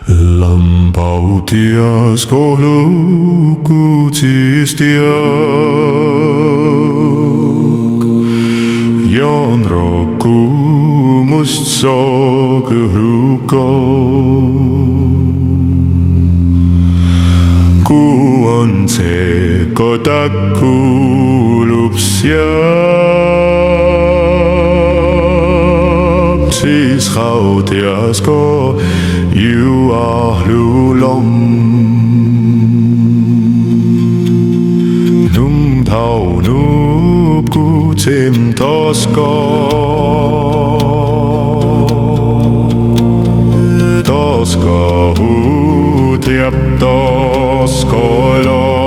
Lampau tias kohluku tsis tiag. Jan roku must sage huka. Kuon se kotaku hlub siap. Tsis tias ko you are hlulom. Num tau hmoob ku tim tosko. Tosko hu tiap tosko los.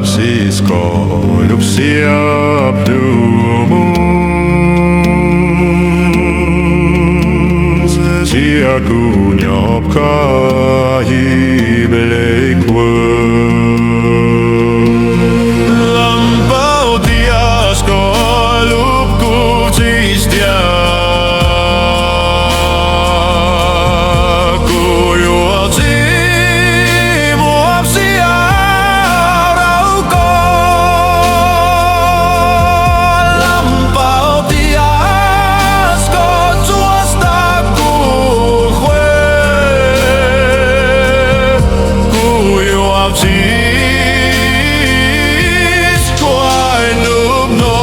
Tsis ko hlub siap tiagu nyopka hibelekwe. Lampau tias kohluku tsis tiag. Kujuat hmoob siap rauko. Lampau tias ko tuostaku. Tsis kuai hmoob no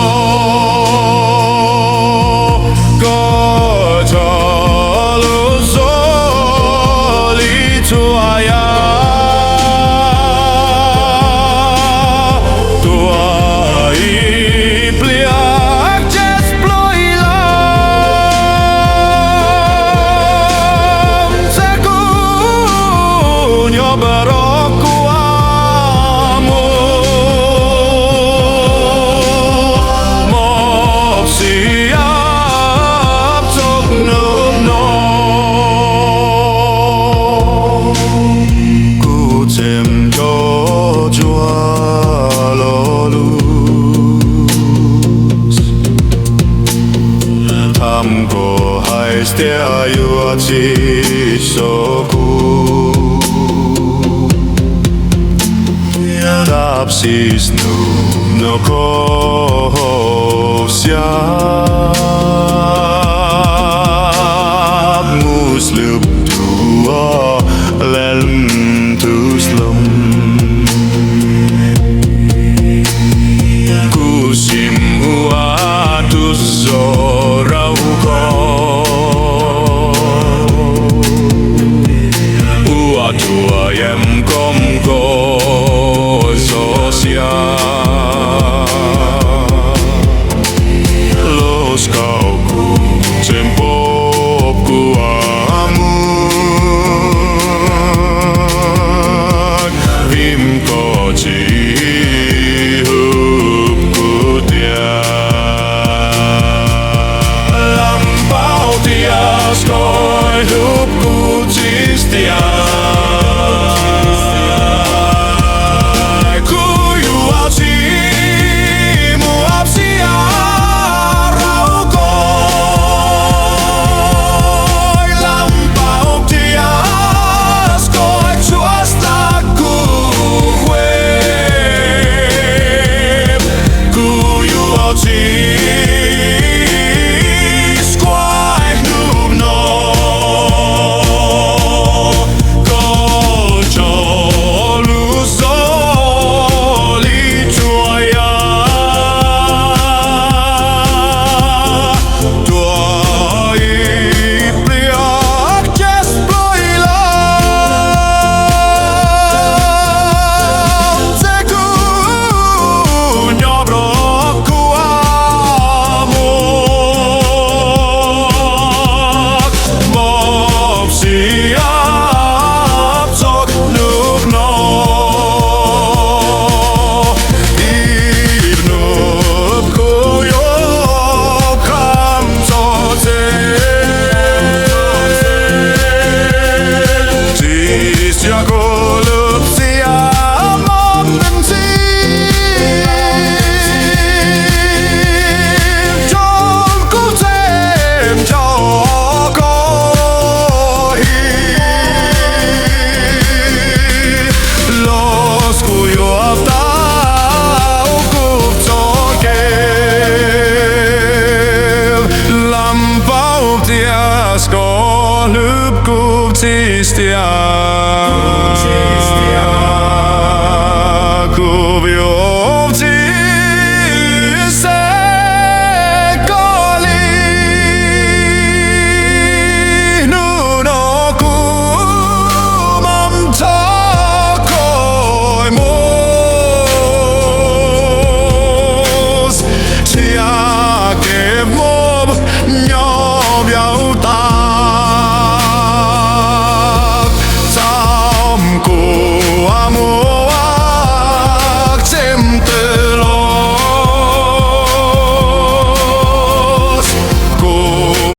kotalo soli tuaya. Tuai pliak jes ploilam. Sekunyo berokku Hamko heißt der Tsis so gut. Tsis no nkauj siap. Mus hlub tua lelm tu slum. Kusim huatus zorau ko. Tua yem kom ko sosial. Los kau ku tsis tiag.